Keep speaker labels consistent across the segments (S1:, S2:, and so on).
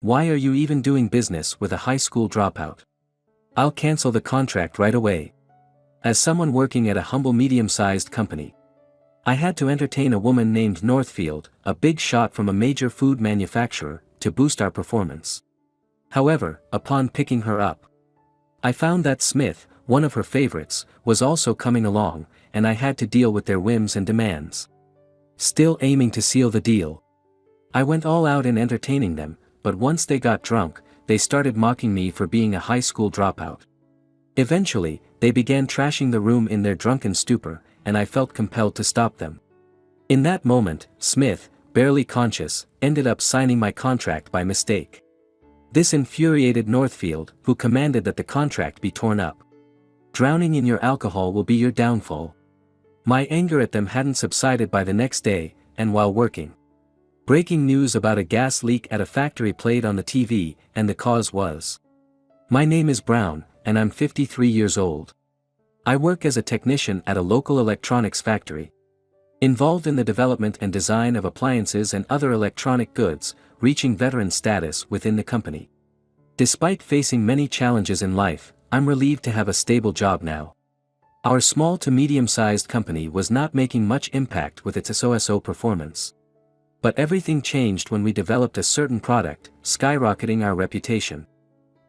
S1: Why are you even doing business with a high school dropout? I'll cancel the contract right away. As someone working at a humble medium-sized company, I had to entertain a woman named Northfield, a big shot from a major food manufacturer, to boost our performance. However, upon picking her up, I found that Smith, one of her favorites, was also coming along, and I had to deal with their whims and demands. Still aiming to seal the deal, I went all out in entertaining them, but once they got drunk, they started mocking me for being a high school dropout. Eventually, they began trashing the room in their drunken stupor, and I felt compelled to stop them. In that moment, Smith, barely conscious, ended up signing my contract by mistake. This infuriated Northfield, who commanded that the contract be torn up. Drowning in your alcohol will be your downfall. My anger at them hadn't subsided by the next day, and while working. Breaking news about a gas leak at a factory played on the TV, and the cause was. My name is Brown, and I'm 53 years old. I work as a technician at a local electronics factory. Involved in the development and design of appliances and other electronic goods, reaching veteran status within the company. Despite facing many challenges in life, I'm relieved to have a stable job now. Our small to medium-sized company was not making much impact with its SOSO performance. But everything changed when we developed a certain product, skyrocketing our reputation.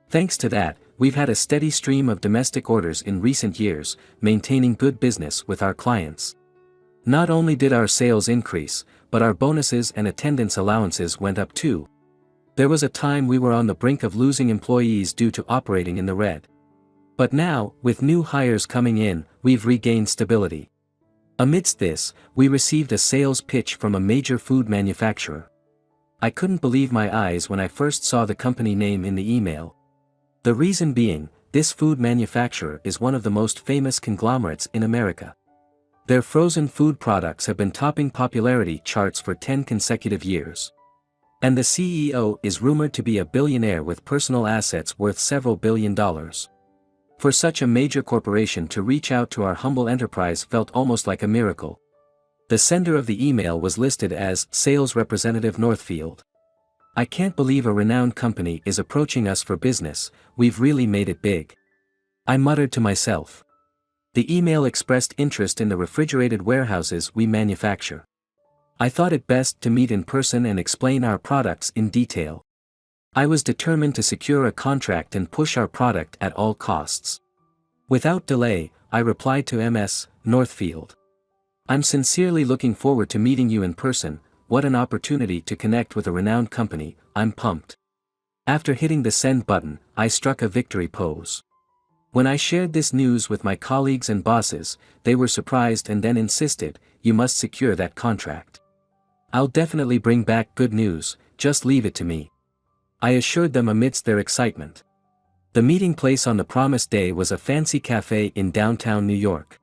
S1: Thanks to that, we've had a steady stream of domestic orders in recent years, maintaining good business with our clients. Not only did our sales increase, but our bonuses and attendance allowances went up too. There was a time we were on the brink of losing employees due to operating in the red. But now, with new hires coming in, we've regained stability. Amidst this, we received a sales pitch from a major food manufacturer. I couldn't believe my eyes when I first saw the company name in the email. The reason being, this food manufacturer is one of the most famous conglomerates in America. Their frozen food products have been topping popularity charts for 10 consecutive years. And the CEO is rumored to be a billionaire with personal assets worth several $billion. For such a major corporation to reach out to our humble enterprise felt almost like a miracle. The sender of the email was listed as Sales Representative Northfield. I can't believe a renowned company is approaching us for business, we've really made it big. I muttered to myself. The email expressed interest in the refrigerated warehouses we manufacture. I thought it best to meet in person and explain our products in detail. I was determined to secure a contract and push our product at all costs. Without delay, I replied to Ms. Northfield. I'm sincerely looking forward to meeting you in person. What an opportunity to connect with a renowned company, I'm pumped. After hitting the send button, I struck a victory pose. When I shared this news with my colleagues and bosses, they were surprised and then insisted, you must secure that contract. I'll definitely bring back good news, just leave it to me. I assured them amidst their excitement. The meeting place on the promised day was a fancy cafe in downtown New York.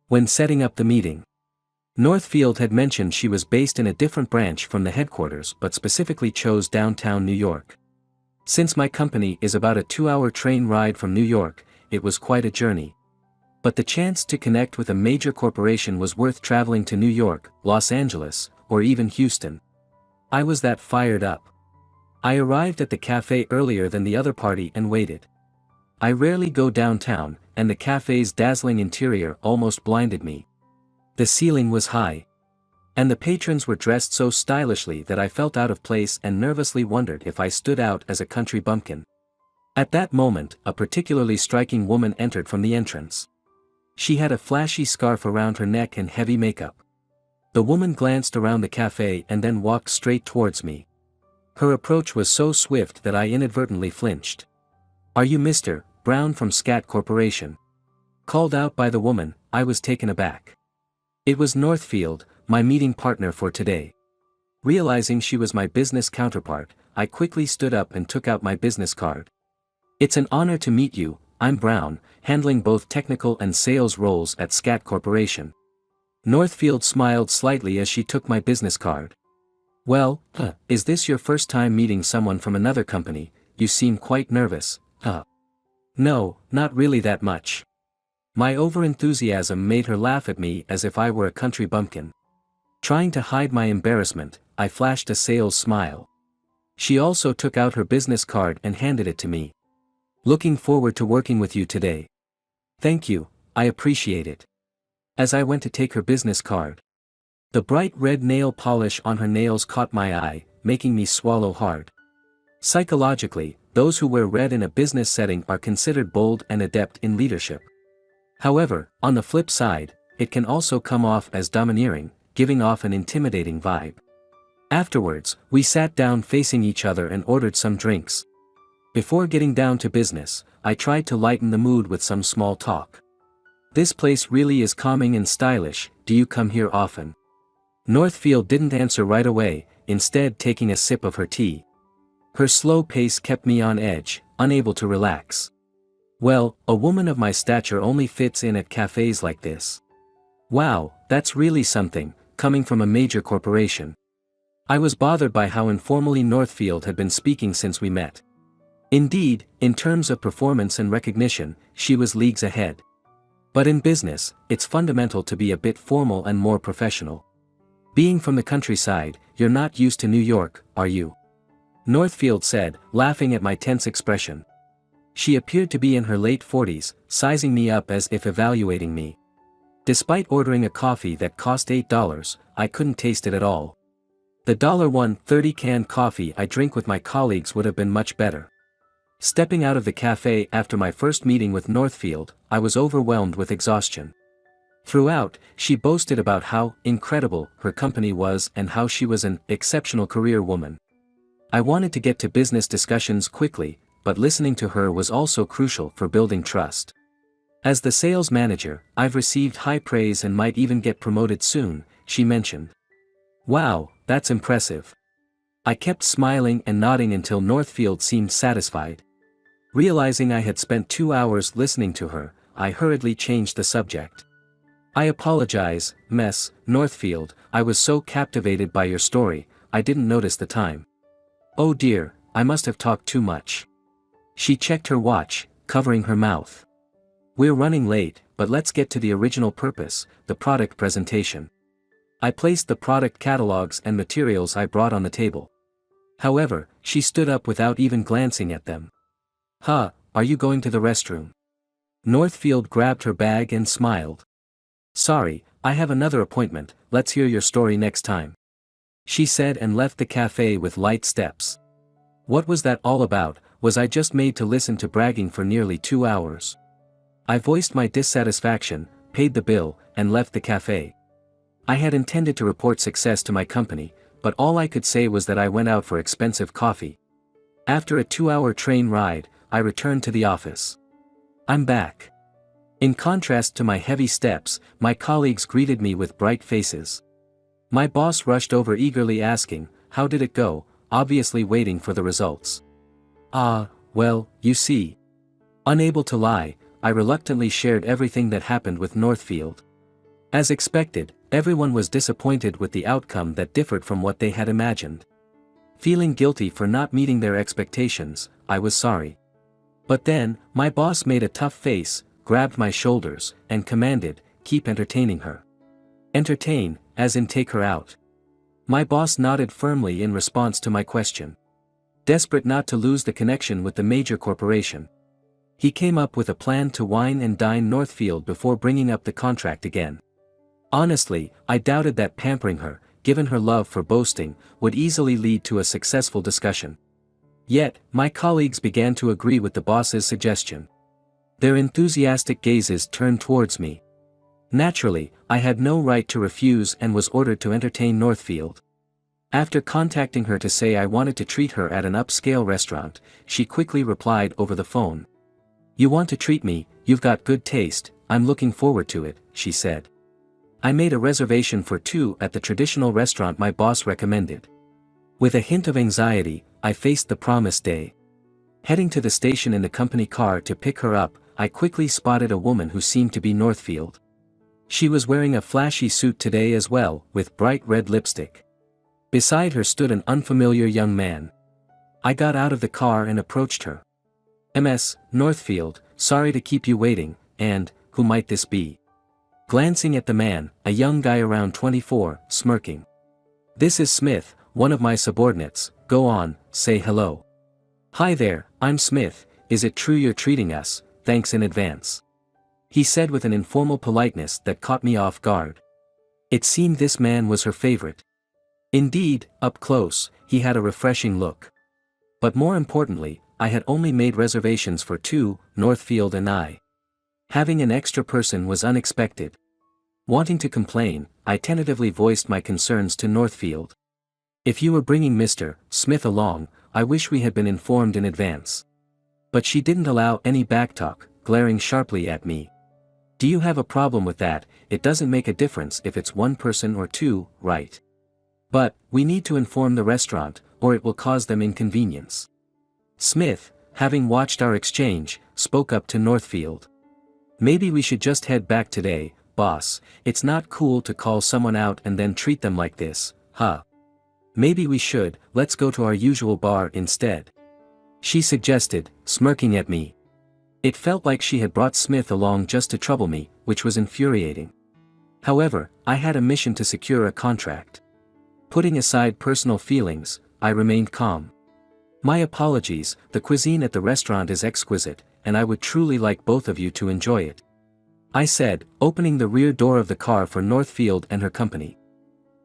S1: When setting up the meeting, Northfield had mentioned she was based in a different branch from the headquarters but specifically chose downtown New York. Since my company is about a 2-hour train ride from New York, it was quite a journey. But the chance to connect with a major corporation was worth traveling to New York, Los Angeles, or even Houston. I was that fired up. I arrived at the cafe earlier than the other party and waited. I rarely go downtown, and the cafe's dazzling interior almost blinded me. The ceiling was high. And the patrons were dressed so stylishly that I felt out of place and nervously wondered if I stood out as a country bumpkin. At that moment, a particularly striking woman entered from the entrance. She had a flashy scarf around her neck and heavy makeup. The woman glanced around the cafe and then walked straight towards me. Her approach was so swift that I inadvertently flinched. "Are you Mr. Brown from Scat Corporation?" Called out by the woman, I was taken aback. It was Northfield, my meeting partner for today. Realizing she was my business counterpart, I quickly stood up and took out my business card. "It's an honor to meet you, I'm Brown, handling both technical and sales roles at Scat Corporation." Northfield smiled slightly as she took my business card. "Well, is this your first time meeting someone from another company? You seem quite nervous." "No, not really that much." My overenthusiasm made her laugh at me as if I were a country bumpkin. Trying to hide my embarrassment, I flashed a sales smile. She also took out her business card and handed it to me. Looking forward to working with you today. Thank you, I appreciate it. As I went to take her business card, the bright red nail polish on her nails caught my eye, making me swallow hard. Psychologically, those who wear red in a business setting are considered bold and adept in leadership. However, on the flip side, it can also come off as domineering, giving off an intimidating vibe. Afterwards, we sat down facing each other and ordered some drinks. Before getting down to business, I tried to lighten the mood with some small talk. This place really is calming and stylish, do you come here often? Northfield didn't answer right away, instead taking a sip of her tea. Her slow pace kept me on edge, unable to relax. Well, a woman of my stature only fits in at cafes like this. Wow, that's really something, coming from a major corporation. I was bothered by how informally Northfield had been speaking since we met. Indeed, in terms of performance and recognition, she was leagues ahead. But in business, it's fundamental to be a bit formal and more professional. Being from the countryside, you're not used to New York, are you? Northfield said, laughing at my tense expression. She appeared to be in her late 40s, sizing me up as if evaluating me. Despite ordering a coffee that cost $8, I couldn't taste it at all. The $1.30 canned coffee I drink with my colleagues would have been much better. Stepping out of the cafe after my first meeting with Northfield, I was overwhelmed with exhaustion. Throughout, she boasted about how incredible her company was and how she was an exceptional career woman. I wanted to get to business discussions quickly, but listening to her was also crucial for building trust. As the sales manager, I've received high praise and might even get promoted soon, she mentioned. Wow, that's impressive. I kept smiling and nodding until Northfield seemed satisfied. Realizing I had spent 2 hours listening to her, I hurriedly changed the subject. I apologize, Miss Northfield, I was so captivated by your story, I didn't notice the time. Oh dear, I must have talked too much. She checked her watch, covering her mouth. We're running late, but let's get to the original purpose, the product presentation. I placed the product catalogs and materials I brought on the table. However, she stood up without even glancing at them. Huh, are you going to the restroom? Northfield grabbed her bag and smiled. Sorry, I have another appointment, let's hear your story next time. She said and left the cafe with light steps. What was that all about? Was I just made to listen to bragging for nearly 2 hours? I voiced my dissatisfaction, paid the bill, and left the cafe. I had intended to report success to my company, but all I could say was that I went out for expensive coffee. After a 2-hour train ride, I returned to the office. I'm back. In contrast to my heavy steps, my colleagues greeted me with bright faces. My boss rushed over eagerly asking, how did it go, obviously waiting for the results. Well, you see. Unable to lie, I reluctantly shared everything that happened with Northfield. As expected, everyone was disappointed with the outcome that differed from what they had imagined. Feeling guilty for not meeting their expectations, I was sorry. But then, my boss made a tough face, grabbed my shoulders, and commanded, keep entertaining her. Entertain, as in take her out. My boss nodded firmly in response to my question. Desperate not to lose the connection with the major corporation, he came up with a plan to wine and dine Northfield before bringing up the contract again. Honestly, I doubted that pampering her, given her love for boasting, would easily lead to a successful discussion. Yet, my colleagues began to agree with the boss's suggestion. Their enthusiastic gazes turned towards me. Naturally, I had no right to refuse and was ordered to entertain Northfield. After contacting her to say I wanted to treat her at an upscale restaurant, she quickly replied over the phone. You want to treat me, you've got good taste, I'm looking forward to it, she said. I made a reservation for 2 at the traditional restaurant my boss recommended. With a hint of anxiety, I faced the promised day. Heading to the station in the company car to pick her up, I quickly spotted a woman who seemed to be Northfield. She was wearing a flashy suit today as well, with bright red lipstick. Beside her stood an unfamiliar young man. I got out of the car and approached her. Ms. Northfield, sorry to keep you waiting, and, who might this be? Glancing at the man, a young guy around 24, smirking. This is Smith, one of my subordinates, go on, say hello. Hi there, I'm Smith, is it true you're treating us, thanks in advance. He said with an informal politeness that caught me off guard. It seemed this man was her favorite. Indeed, up close, he had a refreshing look. But more importantly, I had only made reservations for two, Northfield and I. Having an extra person was unexpected. Wanting to complain, I tentatively voiced my concerns to Northfield. If you were bringing Mr. Smith along, I wish we had been informed in advance. But she didn't allow any backtalk, glaring sharply at me. Do you have a problem with that? It doesn't make a difference if it's one person or two, right? But, we need to inform the restaurant, or it will cause them inconvenience. Smith, having watched our exchange, spoke up to Northfield. Maybe we should just head back today, boss, it's not cool to call someone out and then treat them like this, huh? Maybe we should, let's go to our usual bar instead. She suggested, smirking at me. It felt like she had brought Smith along just to trouble me, which was infuriating. However, I had a mission to secure a contract. Putting aside personal feelings, I remained calm. My apologies, the cuisine at the restaurant is exquisite, and I would truly like both of you to enjoy it. I said, opening the rear door of the car for Northfield and her company.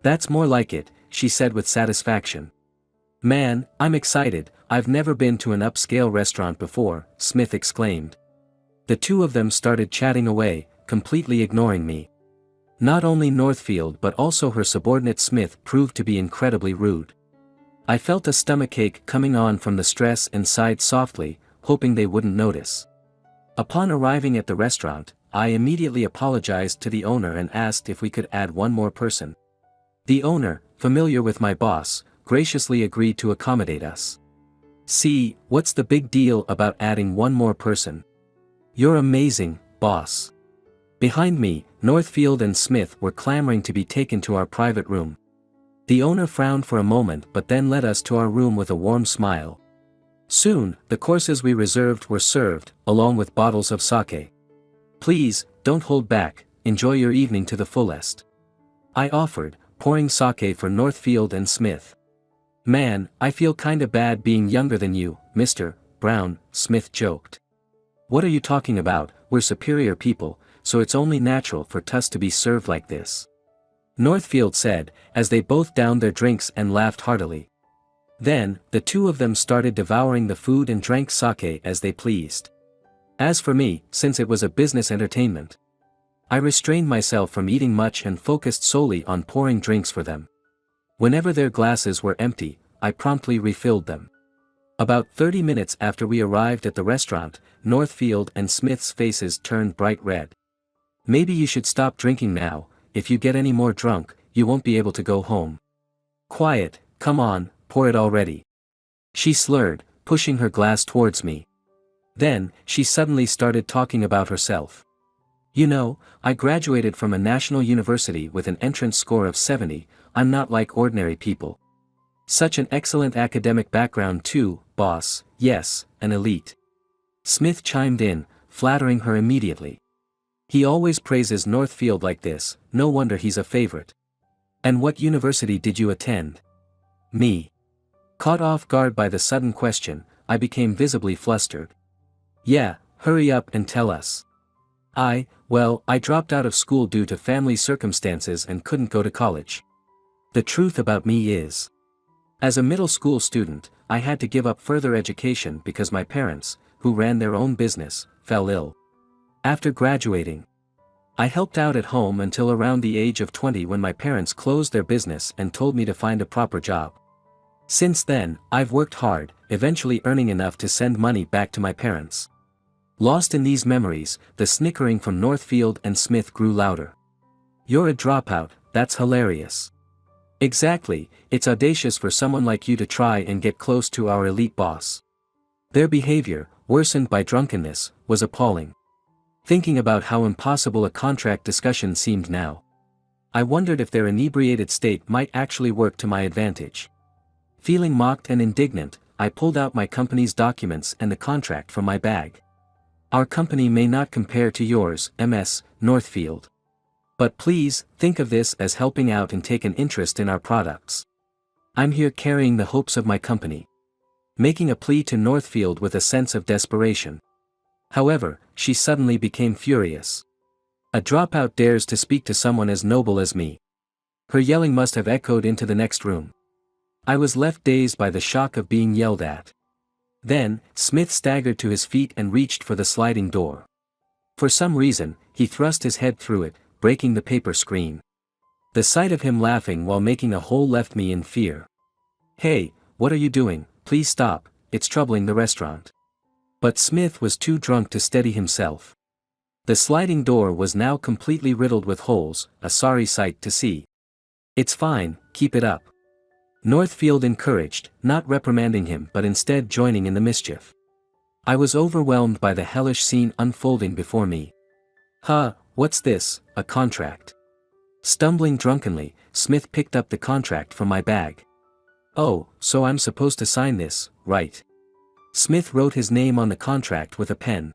S1: That's more like it, she said with satisfaction. Man, I'm excited, I've never been to an upscale restaurant before, Smith exclaimed. The two of them started chatting away, completely ignoring me. Not only Northfield but also her subordinate Smith proved to be incredibly rude. I felt a stomachache coming on from the stress and sighed softly, hoping they wouldn't notice. Upon arriving at the restaurant, I immediately apologized to the owner and asked if we could add one more person. The owner, familiar with my boss, graciously agreed to accommodate us. See, what's the big deal about adding one more person? You're amazing, boss. Behind me, Northfield and Smith were clamoring to be taken to our private room. The owner frowned for a moment but then led us to our room with a warm smile. Soon, the courses we reserved were served, along with bottles of sake. Please, don't hold back, enjoy your evening to the fullest. I offered, pouring sake for Northfield and Smith. Man, I feel kinda bad being younger than you, Mr. Brown, Smith joked. What are you talking about? We're superior people, so it's only natural for us to be served like this. Northfield said, as they both downed their drinks and laughed heartily. Then, the two of them started devouring the food and drank sake as they pleased. As for me, since it was a business entertainment, I restrained myself from eating much and focused solely on pouring drinks for them. Whenever their glasses were empty, I promptly refilled them. About 30 minutes after we arrived at the restaurant, Northfield and Smith's faces turned bright red. Maybe you should stop drinking now, if you get any more drunk, you won't be able to go home. Quiet, come on, pour it already. She slurred, pushing her glass towards me. Then, she suddenly started talking about herself. You know, I graduated from a national university with an entrance score of 70, I'm not like ordinary people. Such an excellent academic background too, boss, yes, an elite. Smith chimed in, flattering her immediately. He always praises Northfield like this, no wonder he's a favorite. And what university did you attend? Me. Caught off guard by the sudden question, I became visibly flustered. Yeah, hurry up and tell us. Well, I dropped out of school due to family circumstances and couldn't go to college. The truth about me is, as a middle school student, I had to give up further education because my parents, who ran their own business, fell ill. After graduating, I helped out at home until around the age of 20 when my parents closed their business and told me to find a proper job. Since then, I've worked hard, eventually earning enough to send money back to my parents. Lost in these memories, the snickering from Northfield and Smith grew louder. You're a dropout, that's hilarious. Exactly, it's audacious for someone like you to try and get close to our elite boss. Their behavior, worsened by drunkenness, was appalling. Thinking about how impossible a contract discussion seemed now, I wondered if their inebriated state might actually work to my advantage. Feeling mocked and indignant, I pulled out my company's documents and the contract from my bag. Our company may not compare to yours, Ms. Northfield. But please, think of this as helping out and take an interest in our products. I'm here carrying the hopes of my company. Making a plea to Northfield with a sense of desperation. However, she suddenly became furious. A dropout dares to speak to someone as noble as me. Her yelling must have echoed into the next room. I was left dazed by the shock of being yelled at. Then, Smith staggered to his feet and reached for the sliding door. For some reason, he thrust his head through it, breaking the paper screen. The sight of him laughing while making a hole left me in fear. "Hey, what are you doing? Please stop, it's troubling the restaurant." But Smith was too drunk to steady himself. The sliding door was now completely riddled with holes, a sorry sight to see. "It's fine, keep it up." Northfield encouraged, not reprimanding him but instead joining in the mischief. I was overwhelmed by the hellish scene unfolding before me. "Huh, what's this, a contract?" Stumbling drunkenly, Smith picked up the contract from my bag. "Oh, so I'm supposed to sign this, right?" Smith wrote his name on the contract with a pen.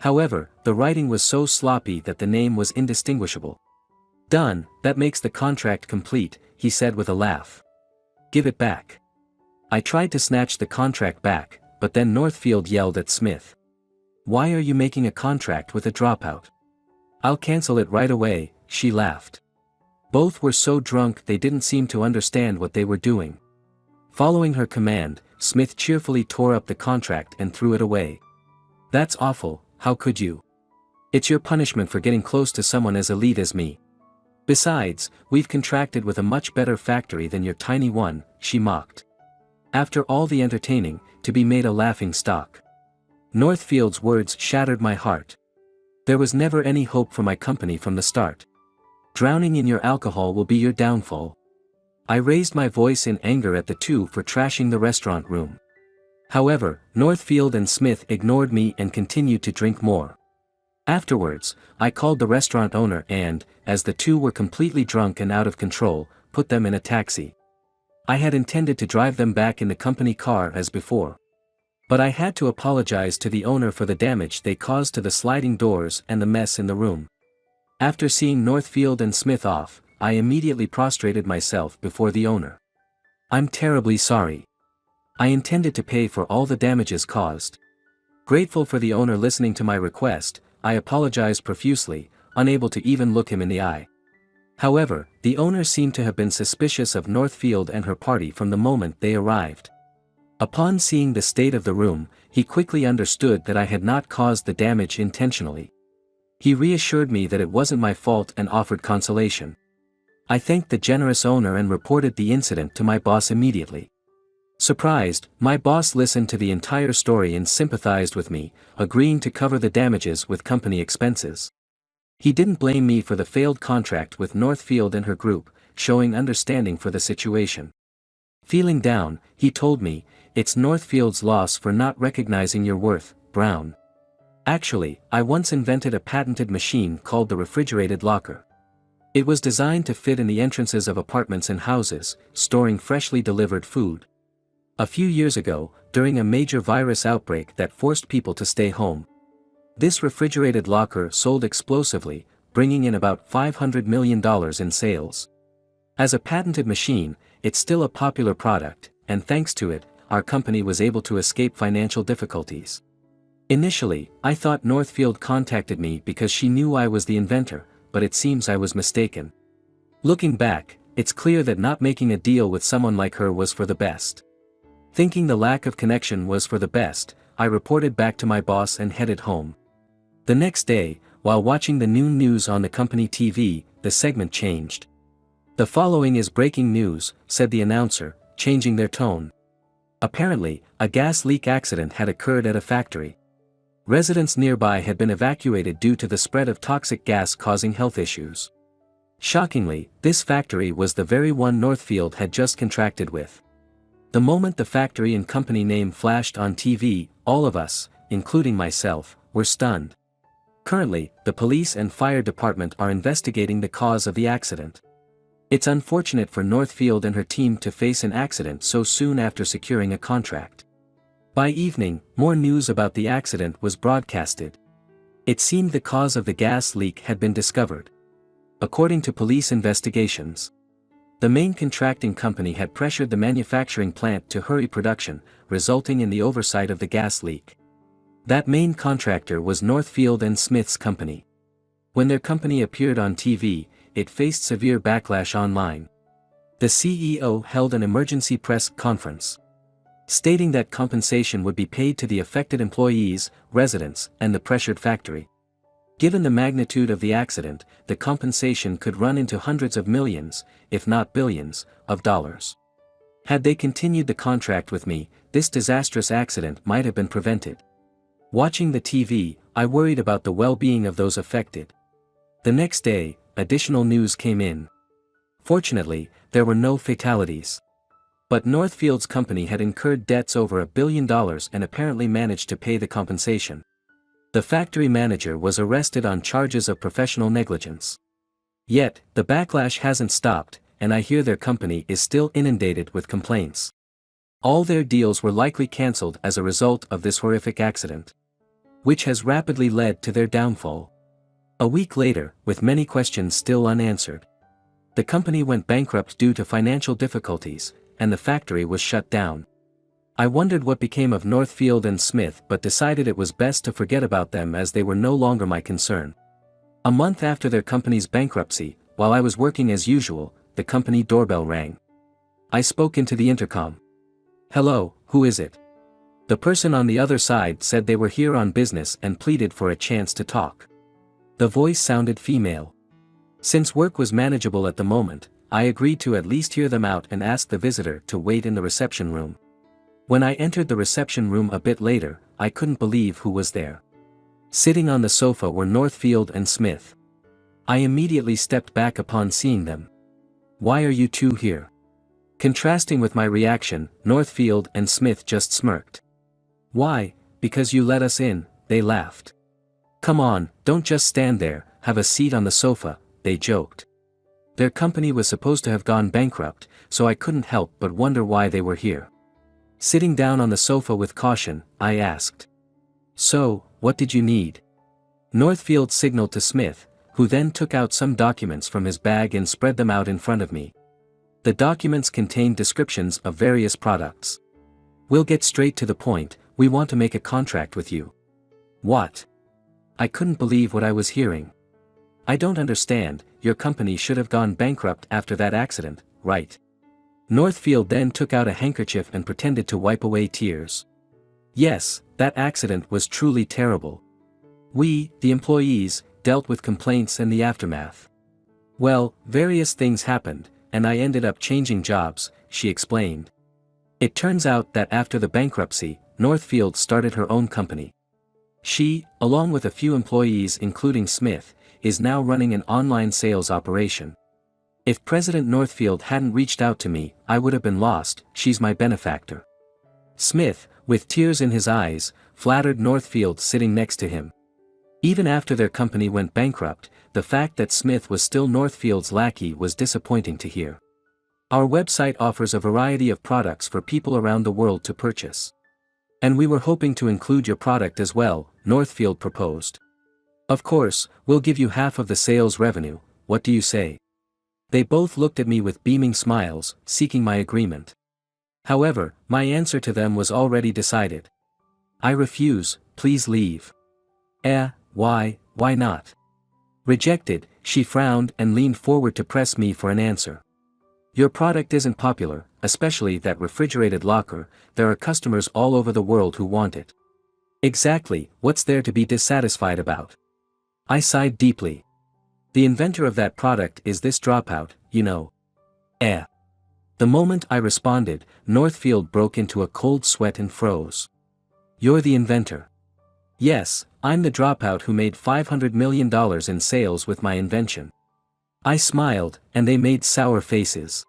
S1: However, the writing was so sloppy that the name was indistinguishable. "Done, that makes the contract complete," he said with a laugh. "Give it back." I tried to snatch the contract back, but then Northfield yelled at Smith. "Why are you making a contract with a dropout?" "I'll cancel it right away," she laughed. Both were so drunk they didn't seem to understand what they were doing. Following her command, Smith cheerfully tore up the contract and threw it away. "That's awful, how could you? It's your punishment for getting close to someone as elite as me. Besides, we've contracted with a much better factory than your tiny one," she mocked. After all the entertaining, to be made a laughing stock. Northfield's words shattered my heart. There was never any hope for my company from the start. Drowning in your alcohol will be your downfall. I raised my voice in anger at the two for trashing the restaurant room. However, Northfield and Smith ignored me and continued to drink more. Afterwards, I called the restaurant owner and, as the two were completely drunk and out of control, put them in a taxi. I had intended to drive them back in the company car as before. But I had to apologize to the owner for the damage they caused to the sliding doors and the mess in the room. After seeing Northfield and Smith off, I immediately prostrated myself before the owner. "I'm terribly sorry. I intended to pay for all the damages caused." Grateful for the owner listening to my request, I apologized profusely, unable to even look him in the eye. However, the owner seemed to have been suspicious of Northfield and her party from the moment they arrived. Upon seeing the state of the room, he quickly understood that I had not caused the damage intentionally. He reassured me that it wasn't my fault and offered consolation. I thanked the generous owner and reported the incident to my boss immediately. Surprised, my boss listened to the entire story and sympathized with me, agreeing to cover the damages with company expenses. He didn't blame me for the failed contract with Northfield and her group, showing understanding for the situation. Feeling down, he told me, "It's Northfield's loss for not recognizing your worth, Brown. Actually, I once invented a patented machine called the refrigerated locker. It was designed to fit in the entrances of apartments and houses, storing freshly delivered food. A few years ago, during a major virus outbreak that forced people to stay home, this refrigerated locker sold explosively, bringing in about $500 million in sales. As a patented machine, it's still a popular product, and thanks to it, our company was able to escape financial difficulties. Initially, I thought Northfield contacted me because she knew I was the inventor, but it seems I was mistaken. Looking back, it's clear that not making a deal with someone like her was for the best. Thinking the lack of connection was for the best, I reported back to my boss and headed home. The next day, while watching the noon news on the company TV, the segment changed. "The following is breaking news," said the announcer, changing their tone. Apparently, a gas leak accident had occurred at a factory. Residents nearby had been evacuated due to the spread of toxic gas causing health issues. Shockingly, this factory was the very one Northfield had just contracted with. The moment the factory and company name flashed on TV, all of us, including myself, were stunned. Currently, the police and fire department are investigating the cause of the accident. It's unfortunate for Northfield and her team to face an accident so soon after securing a contract. By evening, more news about the accident was broadcasted. It seemed the cause of the gas leak had been discovered. According to police investigations, The main contracting company had pressured the manufacturing plant to hurry production, resulting in the oversight of the gas leak. That main contractor was Northfield and Smith's company. When their company appeared on TV, it faced severe backlash online. The CEO held an emergency press conference, stating that compensation would be paid to the affected employees, residents, and the pressured factory. Given the magnitude of the accident, the compensation could run into hundreds of millions, if not billions, of dollars. Had they continued the contract with me, this disastrous accident might have been prevented. Watching the TV, I worried about the well-being of those affected. The next day, additional news came in. Fortunately, there were no fatalities. But Northfield's company had incurred debts over $1 billion and apparently managed to pay the compensation. The factory manager was arrested on charges of professional negligence. Yet, the backlash hasn't stopped, and I hear their company is still inundated with complaints. All their deals were likely cancelled as a result of this horrific accident, which has rapidly led to their downfall. A week later, with many questions still unanswered, the company went bankrupt due to financial difficulties, and the factory was shut down. I wondered what became of Northfield and Smith but decided it was best to forget about them as they were no longer my concern. A month after their company's bankruptcy, while I was working as usual, the company doorbell rang. I spoke into the intercom. "Hello, who is it?" The person on the other side said they were here on business and pleaded for a chance to talk. The voice sounded female. Since work was manageable at the moment, I agreed to at least hear them out and asked the visitor to wait in the reception room. When I entered the reception room a bit later, I couldn't believe who was there. Sitting on the sofa were Northfield and Smith. I immediately stepped back upon seeing them. "Why are you two here?" Contrasting with my reaction, Northfield and Smith just smirked. "Why, because you let us in," they laughed. "Come on, don't just stand there, have a seat on the sofa," they joked. Their company was supposed to have gone bankrupt, so I couldn't help but wonder why they were here. Sitting down on the sofa with caution, I asked, "So, what did you need?" Northfield signaled to Smith, who then took out some documents from his bag and spread them out in front of me. The documents contained descriptions of various products. "We'll get straight to the point, we want to make a contract with you." "What?" I couldn't believe what I was hearing. "I don't understand, your company should have gone bankrupt after that accident, right?" Northfield then took out a handkerchief and pretended to wipe away tears. "Yes, that accident was truly terrible. We, the employees, dealt with complaints and the aftermath. Well, various things happened, and I ended up changing jobs," she explained. It turns out that after the bankruptcy, Northfield started her own company. She, along with a few employees including Smith, is now running an online sales operation. If President Northfield hadn't reached out to me, I would have been lost. She's my benefactor. Smith, with tears in his eyes, flattered Northfield sitting next to him. Even after their company went bankrupt, the fact that Smith was still Northfield's lackey was disappointing to hear. "Our website offers a variety of products for people around the world to purchase. And we were hoping to include your product as well," Northfield proposed. "Of course, we'll give you half of the sales revenue, what do you say?" They both looked at me with beaming smiles, seeking my agreement. However, my answer to them was already decided. "I refuse, please leave." Why not?" Rejected, she frowned and leaned forward to press me for an answer. "Your product isn't popular, especially that refrigerated locker, there are customers all over the world who want it." "Exactly, what's there to be dissatisfied about?" I sighed deeply. "The inventor of that product is this dropout, you know." The moment I responded, Northfield broke into a cold sweat and froze. "You're the inventor?" "Yes, I'm the dropout who made $500 million in sales with my invention." I smiled, and they made sour faces.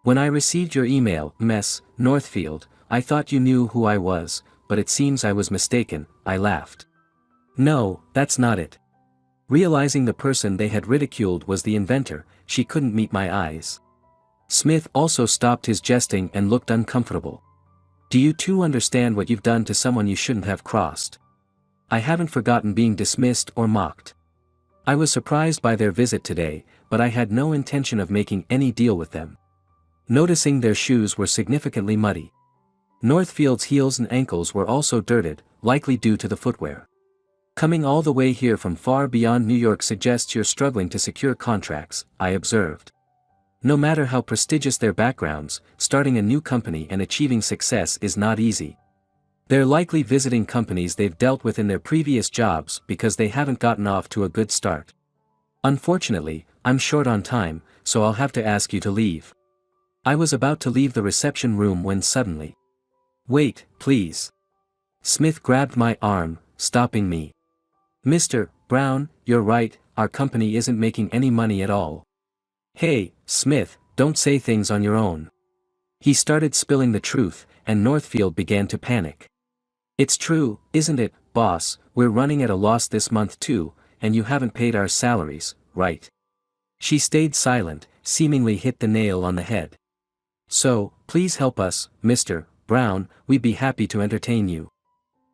S1: "When I received your email, Ms. Northfield, I thought you knew who I was, but it seems I was mistaken," I laughed. "No, that's not it." Realizing the person they had ridiculed was the inventor, she couldn't meet my eyes. Smith also stopped his jesting and looked uncomfortable. "Do you two understand what you've done to someone you shouldn't have crossed?" "I haven't forgotten being dismissed or mocked. I was surprised by their visit today, but I had no intention of making any deal with them. Noticing their shoes were significantly muddy. Northfield's heels and ankles were also dirted, likely due to the footwear. Coming all the way here from far beyond New York suggests you're struggling to secure contracts, I observed. No matter how prestigious their backgrounds, starting a new company and achieving success is not easy. They're likely visiting companies they've dealt with in their previous jobs because they haven't gotten off to a good start. Unfortunately, I'm short on time, so I'll have to ask you to leave. I was about to leave the reception room when suddenly. Wait, please. Smith grabbed my arm, stopping me. Mr. Brown, you're right, our company isn't making any money at all. Hey, Smith, don't say things on your own. He started spilling the truth, and Northfield began to panic. It's true, isn't it, boss, we're running at a loss this month too, and you haven't paid our salaries, right? She stayed silent, seemingly hit the nail on the head. So, please help us, Mr. Brown, we'd be happy to entertain you.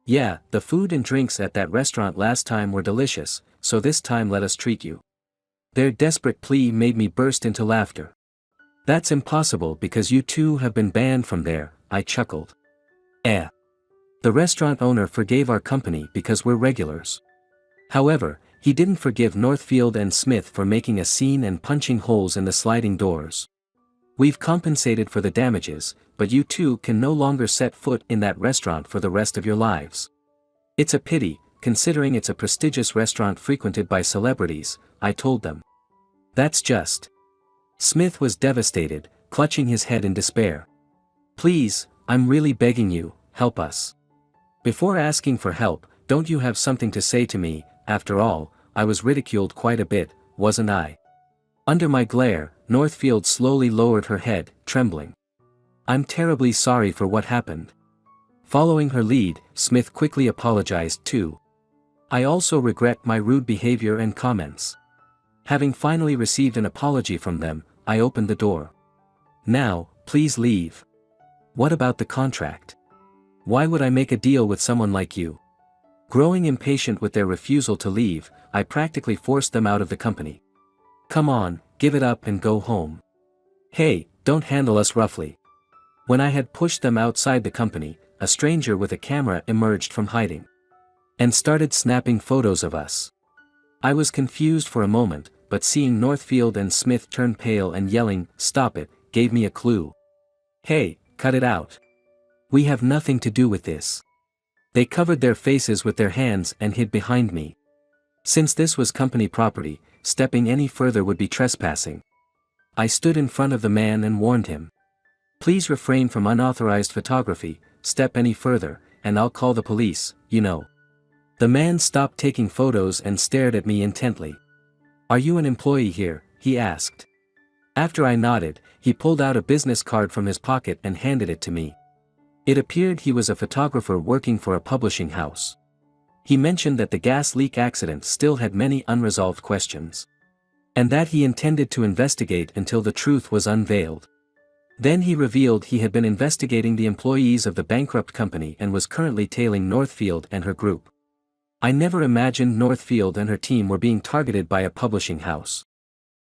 S1: Yeah, the food and drinks at that restaurant last time were delicious, so this time let us treat you. Their desperate plea made me burst into laughter. That's impossible because you two have been banned from there, I chuckled. The restaurant owner forgave our company because we're regulars. However, he didn't forgive Northfield and Smith for making a scene and punching holes in the sliding doors. We've compensated for the damages, but you two can no longer set foot in that restaurant for the rest of your lives. It's a pity, considering it's a prestigious restaurant frequented by celebrities, I told them. That's just. Smith was devastated, clutching his head in despair. Please, I'm really begging you, help us. Before asking for help, don't you have something to say to me? After all, I was ridiculed quite a bit, wasn't I? Under my glare, Northfield slowly lowered her head, trembling. I'm terribly sorry for what happened. Following her lead, Smith quickly apologized too. I also regret my rude behavior and comments. Having finally received an apology from them, I opened the door. Now, please leave. What about the contract? Why would I make a deal with someone like you? Growing impatient with their refusal to leave, I practically forced them out of the company. Come on, give it up and go home. Hey, don't handle us roughly. When I had pushed them outside the company, a stranger with a camera emerged from hiding. And started snapping photos of us. I was confused for a moment, but seeing Northfield and Smith turn pale and yelling, "Stop it," gave me a clue. Hey, cut it out. We have nothing to do with this. They covered their faces with their hands and hid behind me. Since this was company property, stepping any further would be trespassing. I stood in front of the man and warned him. Please refrain from unauthorized photography, step any further, and I'll call the police, you know. The man stopped taking photos and stared at me intently. Are you an employee here? He asked. After I nodded, he pulled out a business card from his pocket and handed it to me. It appeared he was a photographer working for a publishing house. He mentioned that the gas leak accident still had many unresolved questions. And that he intended to investigate until the truth was unveiled. Then he revealed he had been investigating the employees of the bankrupt company and was currently tailing Northfield and her group. I never imagined Northfield and her team were being targeted by a publishing house.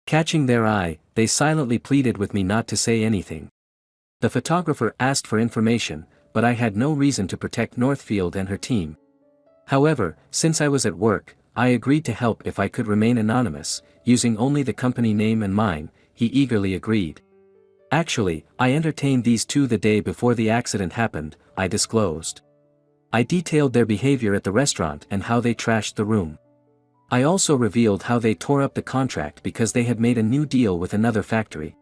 S1: Catching their eye, they silently pleaded with me not to say anything. The photographer asked for information, but I had no reason to protect Northfield and her team. However, since I was at work, I agreed to help if I could remain anonymous, using only the company name and mine. He eagerly agreed. Actually, I entertained these two the day before the accident happened, I disclosed. I detailed their behavior at the restaurant and how they trashed the room. I also revealed how they tore up the contract because they had made a new deal with another factory.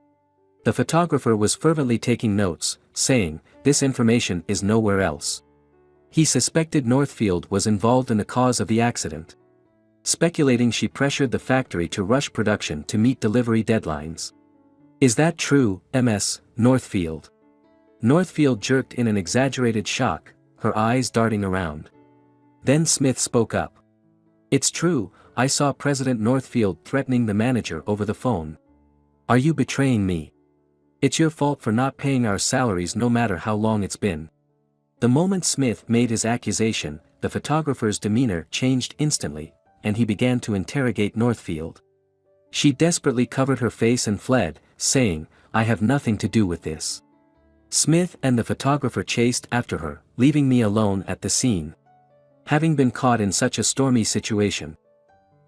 S1: The photographer was fervently taking notes, saying, "This information is nowhere else." He suspected Northfield was involved in the cause of the accident. Speculating she pressured the factory to rush production to meet delivery deadlines. Is that true, Ms. Northfield? Northfield jerked in an exaggerated shock, her eyes darting around. Then Smith spoke up. It's true, I saw President Northfield threatening the manager over the phone. Are you betraying me? It's your fault for not paying our salaries no matter how long it's been. The moment Smith made his accusation, the photographer's demeanor changed instantly. and he began to interrogate Northfield. She desperately covered her face and fled, saying, "I have nothing to do with this." Smith and the photographer chased after her, leaving me alone at the scene. Having been caught in such a stormy situation,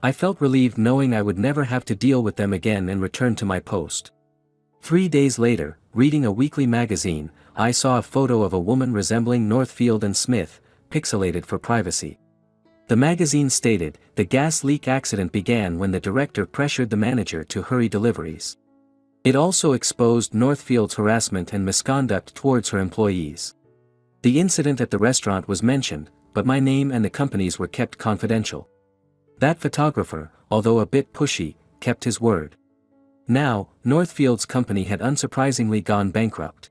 S1: I felt relieved knowing I would never have to deal with them again and returned to my post. 3 days later, reading a weekly magazine, I saw a photo of a woman resembling Northfield and Smith, pixelated for privacy. The magazine stated, "The gas leak accident began when the director pressured the manager to hurry deliveries." It also exposed Northfield's harassment and misconduct towards her employees. The incident at the restaurant was mentioned, but my name and the company's were kept confidential. That photographer, although a bit pushy, kept his word. Now, Northfield's company had unsurprisingly gone bankrupt.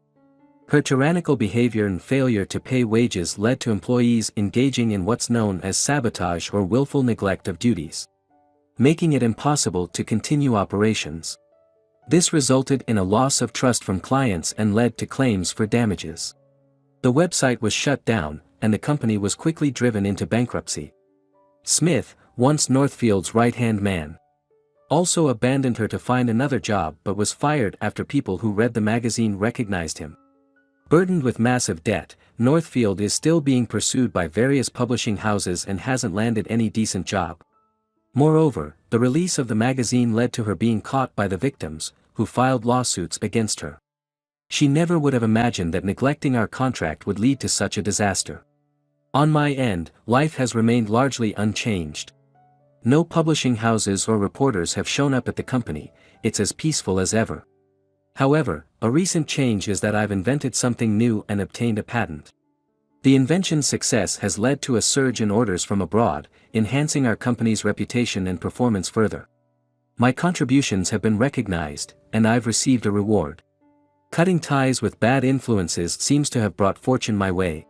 S1: Her tyrannical behavior and failure to pay wages led to employees engaging in what's known as sabotage or willful neglect of duties, making it impossible to continue operations. This resulted in a loss of trust from clients and led to claims for damages. The website was shut down, and the company was quickly driven into bankruptcy. Smith, once Northfield's right-hand man, also abandoned her to find another job but was fired after people who read the magazine recognized him. Burdened with massive debt, Northfield is still being pursued by various publishing houses and hasn't landed any decent job. Moreover, the release of the magazine led to her being caught by the victims, who filed lawsuits against her. She never would have imagined that neglecting our contract would lead to such a disaster. On my end, life has remained largely unchanged. No publishing houses or reporters have shown up at the company, it's as peaceful as ever. However, a recent change is that I've invented something new and obtained a patent. The invention's success has led to a surge in orders from abroad, enhancing our company's reputation and performance further. My contributions have been recognized, and I've received a reward. Cutting ties with bad influences seems to have brought fortune my way.